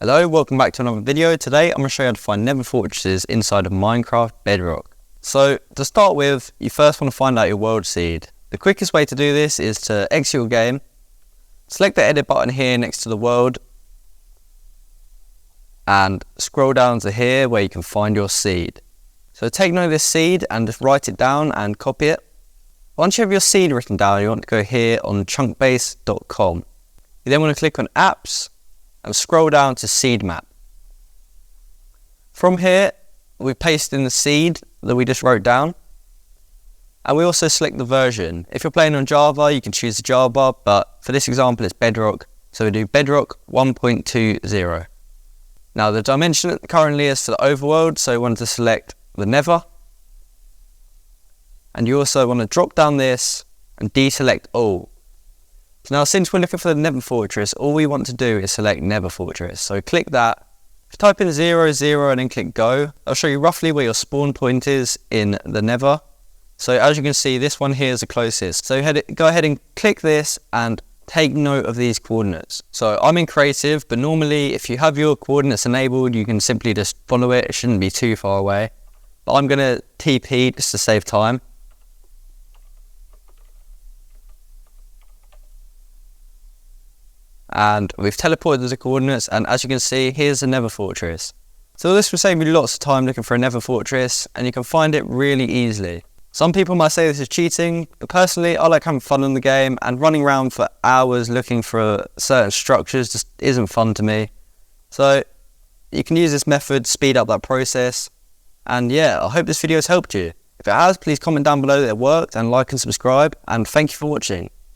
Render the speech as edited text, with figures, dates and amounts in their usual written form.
Hello, welcome back to another video. Today I'm going to show you how to find nether fortresses inside of Minecraft Bedrock. So to start with, you first want to find out your world seed. The quickest way to do this is to exit your game, select the edit button here next to the world, and scroll down to here where you can find your seed. So take note of this seed and just write it down and copy it. Once you have your seed written down, you want to go here on chunkbase.com. You then want to click on apps and scroll down to seed map. From here, we paste in the seed that we just wrote down. And we also select the version. If you're playing on Java, you can choose the Java, but for this example, it's Bedrock. So we do Bedrock 1.20. Now the dimension currently is to the overworld, so you want to select the Nether. And you also want to drop down this and deselect all. So now since we're looking for the Nether fortress, all we want to do is select Nether fortress. So click that, type in 0, 0 and then click go. I'll show you roughly where your spawn point is in the Nether. So as you can see, this one here is the closest. So go ahead and click this and take note of these coordinates. So I'm in creative, but normally if you have your coordinates enabled, you can simply just follow it. It shouldn't be too far away. But I'm going to TP just to save time. And we've teleported the coordinates, and as you can see, here's the Nether fortress. So this will save you lots of time looking for a Nether fortress, and you can find it really easily. Some people might say this is cheating, but personally I like having fun in the game, and running around for hours looking for certain structures just isn't fun to me. So you can use this method to speed up that process. And yeah, I hope this video has helped you. If it has, please comment down below that it worked, and like and subscribe, and thank you for watching.